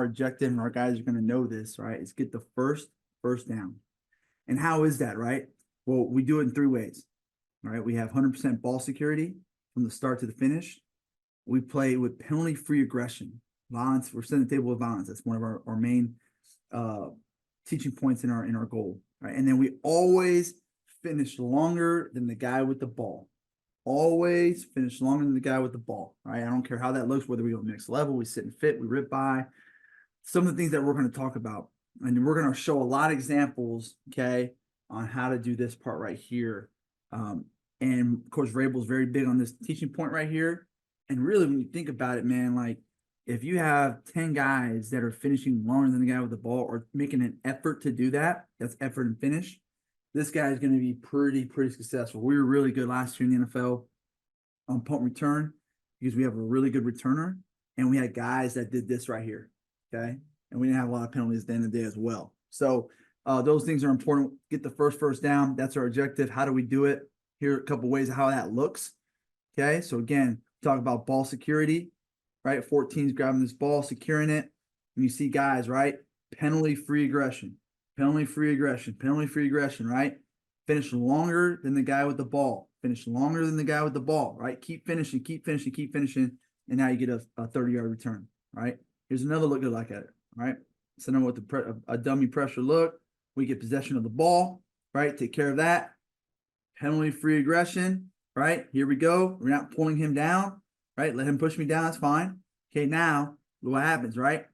our objective, and our guys are going to know this, right, is get the first down. And how is that, right? Well, we do it in 3 ways, right? We have 100% ball security from the start to the finish. We play with penalty-free aggression, violence. We're setting the table with violence. That's one of our main teaching points in our goal, right? And then we always finish longer than the guy with the ball. Always finish longer than the guy with the ball, right? I don't care how that looks, whether we go next level, we sit and fit, we rip by. Some of the things that we're going to talk about, and we're going to show a lot of examples, okay, on how to do this part right here. And of course, Rabel's very big on this teaching point right here. And really, when you think about it, man, like if you have 10 guys that are finishing longer than the guy with the ball or making an effort to do that, that's effort and finish, this guy is going to be pretty successful. We were really good last year in the NFL on punt return because we have a really good returner, and we had guys that did this right here, okay? And we didn't have a lot of penalties at the end of the day as well. So those things are important. Get the first down. That's our objective. How do we do it? Here are a couple ways of how that looks, okay? So again, talk about ball security, right? 14's grabbing this ball, securing it. And you see guys, right? Penalty-free aggression. Penalty-free aggression, right? Finish longer than the guy with the ball. Finish longer than the guy with the ball, right? Keep finishing. And now you get a 30-yard return, right? Here's another look like at it, right? So now with a dummy pressure look, we get possession of the ball, right? Take care of that. Penalty-free aggression, right? Here we go. We're not pulling him down, right? Let him push me down. That's fine. Okay, now what happens, right?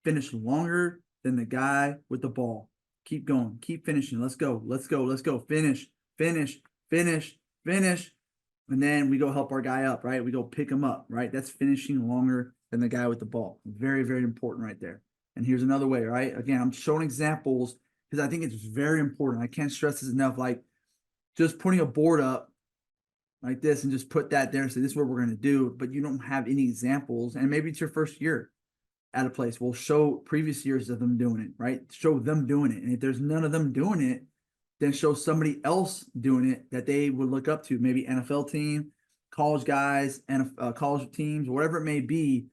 Finish longer than the guy with the ball. Keep going. Keep finishing. Let's go. Finish. And then we go help our guy up, right? We go pick him up, right? That's finishing longer than the guy with the ball. Very important right there. And here's another way, right? Again, I'm showing examples because I think it's very important. I can't stress this enough. Like just putting a board up like this and just put that there and say, this is what we're going to do, but you don't have any examples. And maybe it's your first year at a place. We'll show previous years of them doing it, right? Show them doing it. And if there's none of them doing it, then show somebody else doing it that they would look up to, maybe NFL team, college guys, and college teams, whatever it may be.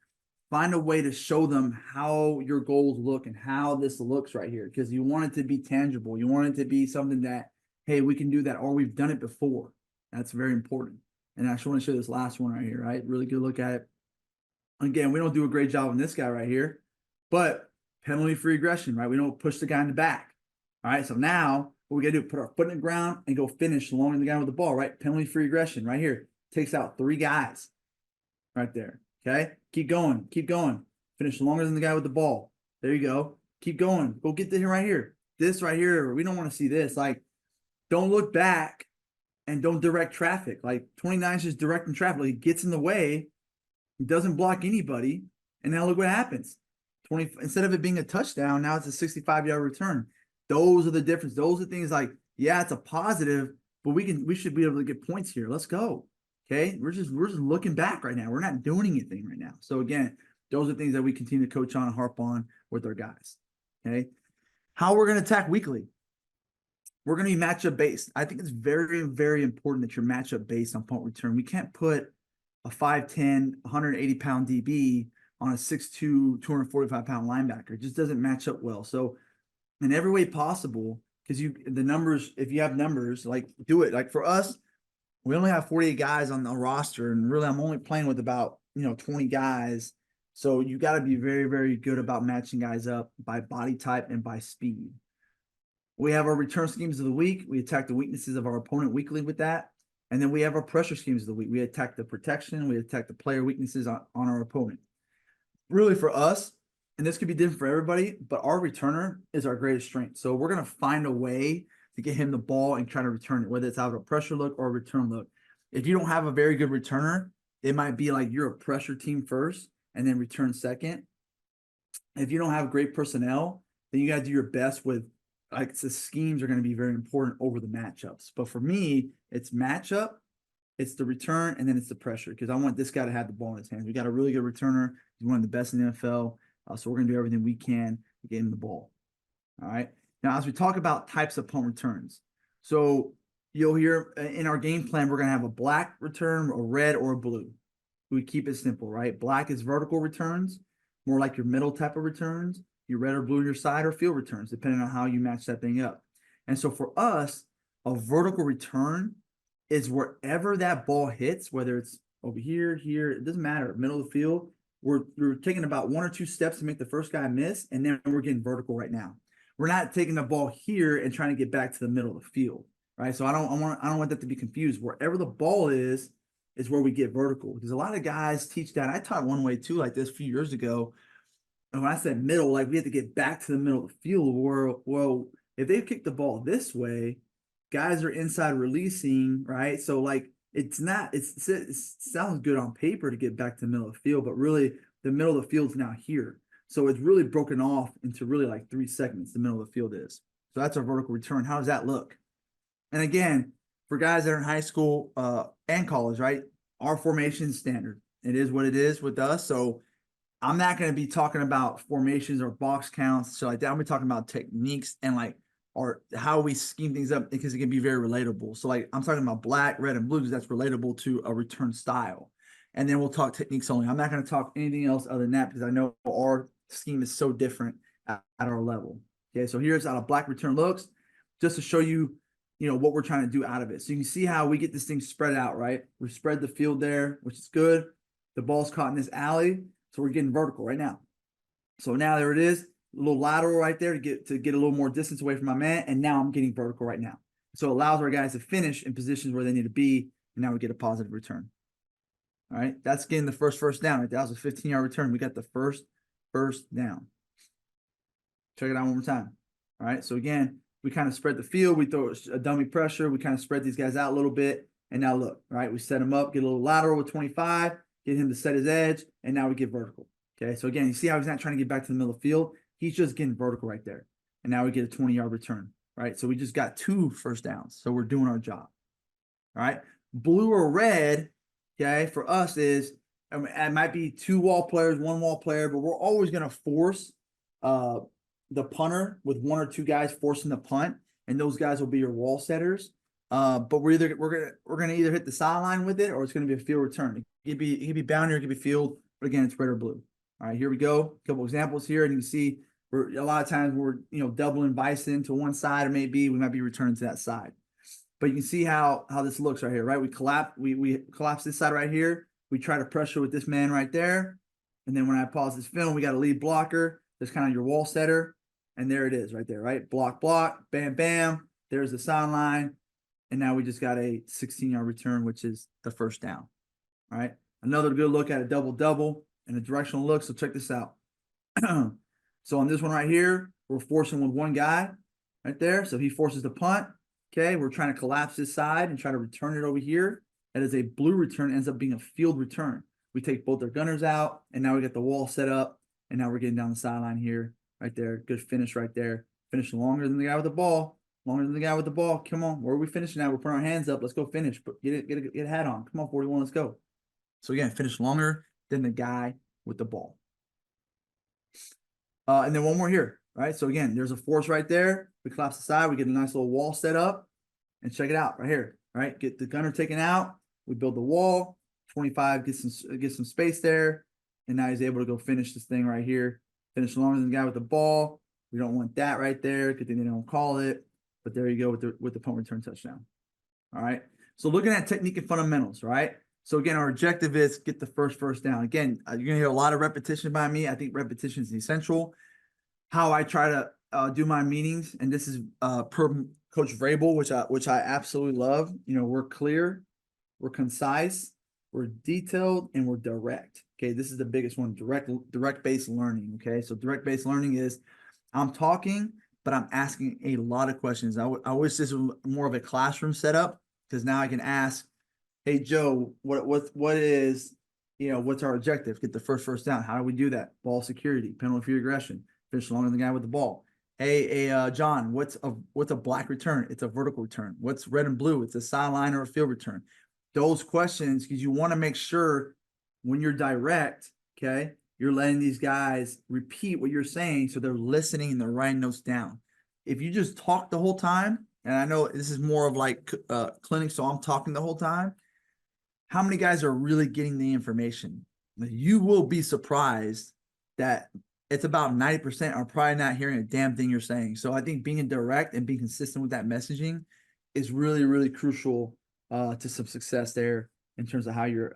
Find a way to show them how your goals look and how this looks right here, because you want it to be tangible. You want it to be something that, hey, we can do that, or we've done it before. That's very important. And I just want to show this last one right here, right? Really good look at it. Again, we don't do a great job on this guy right here, but penalty-free aggression, right? We don't push the guy in the back. All right, so now what we got to do, put our foot in the ground and go finish longer than the guy with the ball, right? Penalty-free aggression right here. Takes out 3 guys right there, okay? Keep going. Finish longer than the guy with the ball. There you go. Keep going. Go get to him right here. This right here, we don't want to see this. Like, don't look back and don't direct traffic. Like, 29 is just directing traffic. Like, he gets in the way. He doesn't block anybody. And now look what happens. Instead of it being a touchdown, now it's a 65-yard return. Those are the difference. Those are things like, yeah, it's a positive, but we should be able to get points here. Let's go. Okay. We're just looking back right now. We're not doing anything right now. So again, those are things that we continue to coach on and harp on with our guys. Okay. How we're going to attack weekly. We're going to be matchup based. I think it's very important that you're matchup based on punt return. We can't put a 5'10", 180-pound DB on a 6'2", 245-pound linebacker. It just doesn't match up well. So in every way possible, because the numbers, if you have numbers, like do it. Like for us, we only have 48 guys on the roster, and really I'm only playing with about 20 guys. So you got to be very good about matching guys up by body type and by speed. We have our return schemes of the week. We attack the weaknesses of our opponent weekly with that. And then we have our pressure schemes of the week. We attack the protection. We attack the player weaknesses on our opponent. Really for us, and this could be different for everybody, but our returner is our greatest strength. So we're going to find a way to get him the ball and try to return it, whether it's out of a pressure look or a return look. If you don't have a very good returner, it might be like you're a pressure team first and then return second. If you don't have great personnel, then you got to do your best with, like, the schemes are going to be very important over the matchups. But for me, it's matchup, it's the return, and then it's the pressure, because I want this guy to have the ball in his hands. We got a really good returner. He's one of the best in the NFL. So we're going to do everything we can to get him the ball. All right. Now, as we talk about types of punt returns, so you'll hear in our game plan, we're going to have a black return, a red, or a blue. We keep it simple, right? Black is vertical returns. more like your middle type of returns, your red or blue on your side, or field returns, depending on how you match that thing up. And so for us, a vertical return is wherever that ball hits, whether it's over here, it doesn't matter, middle of the field. We're taking about 1 or 2 steps to make the first guy miss, and then we're getting vertical right now. We're not taking the ball here and trying to get back to the middle of the field, right? So I don't want that to be confused. Wherever the ball is where we get vertical, because a lot of guys teach that. I taught one way too, like this a few years ago. And when I said middle, like we have to get back to the middle of the field. Well, if they kick the ball this way, guys are inside releasing, right? So like it sounds good on paper to get back to the middle of the field, but really the middle of the field's now here. So it's really broken off into really like 3 segments, the middle of the field is. So that's our vertical return. How does that look? And again, for guys that are in high school and college, right? Our formation is standard. It is what it is with us. So I'm not going to be talking about formations or box counts. So like that, I'm going to be talking about techniques and like or how we scheme things up because it can be very relatable. So like I'm talking about black, red, and blue because that's relatable to a return style. And then we'll talk techniques only. I'm not going to talk anything else other than that because I know our scheme is so different at our level. Okay, so here's how a black return looks, just to show you, what we're trying to do out of it. So you can see how we get this thing spread out, right? We spread the field there, which is good. The ball's caught in this alley, so we're getting vertical right now. So now there it is, a little lateral right there to get a little more distance away from my man, and now I'm getting vertical right now. So it allows our guys to finish in positions where they need to be, and now we get a positive return. All right, that's getting the first down. Right, that was a 15-yard return. We got the first down. Check it out one more time. All right, so again, we kind of spread the field. We throw a dummy pressure. We kind of spread these guys out a little bit. And now look, right, we set him up, get a little lateral with 25, get him to set his edge, and now we get vertical. Okay, so again, you see how he's not trying to get back to the middle of the field. He's just getting vertical right there. And now we get a 20-yard return, right? So we just got 2 first downs. So we're doing our job. All right, blue or red, okay, for us is, it might be 2 wall players, 1 wall player, but we're always going to force the punter with 1 or 2 guys forcing the punt, and those guys will be your wall setters. But we're gonna either hit the sideline with it or it's gonna be a field return. It could be boundary, it could be field, but again, it's red or blue. All right, here we go. A couple examples here, and you can see a lot of times we're doubling bison to one side, or maybe we might be returning to that side. But you can see how this looks right here, right? We collapse this side right here. We try to pressure with this man right there, and then when I pause this film, we got a lead blocker. That's kind of your wall setter. And there it is right there, right? Block, bam, bam. There's the sideline. And now we just got a 16-yard return, which is the first down. All right. Another good look at a double and a directional look. So check this out. So on this one right here, we're forcing with 1 guy right there. So he forces the punt. Okay. We're trying to collapse this side and try to return it over here. That is a blue return, ends up being a field return. We take both their gunners out, and now we get the wall set up, and now we're getting down the sideline here. Right there. Good finish right there. Finish longer than the guy with the ball. Come on. Where are we finishing now? We're putting our hands up. Let's go finish. Get a hat on. Come on, 41. Let's go. So again, finish longer than the guy with the ball. And then one more here. Right. So again, there's a force right there. We collapse the side. We get a nice little wall set up. And check it out right here. Right. Get the gunner taken out. We build the wall. 25 get some space there. And now he's able to go finish this thing right here. Finish longer than the guy with the ball. We don't want that right there because then they don't call it. But there you go with the punt return touchdown. All right. So looking at technique and fundamentals, right? So again, our objective is get the first down. Again, you're gonna hear a lot of repetition by me. I think repetition is essential. How I try to do my meetings, and this is per Coach Vrabel, which I absolutely love. We're clear, we're concise, we're detailed, and we're direct. Okay, this is the biggest one, direct-based learning, okay? So direct-based learning is I'm talking, but I'm asking a lot of questions. I wish this was more of a classroom setup because now I can ask, hey, Joe, what is, what's our objective? Get the first down. How do we do that? Ball security, penalty-free aggression, finish longer than the guy with the ball. Hey, John, what's a black return? It's a vertical return. What's red and blue? It's a sideline or a field return. Those questions, because you want to make sure when you're direct, okay, you're letting these guys repeat what you're saying so they're listening and they're writing notes down. If you just talk the whole time, and I know this is more of like clinic, so I'm talking the whole time, how many guys are really getting the information? You will be surprised that it's about 90% are probably not hearing a damn thing you're saying. So I think being direct and being consistent with that messaging is really, really crucial to some success there in terms of how you're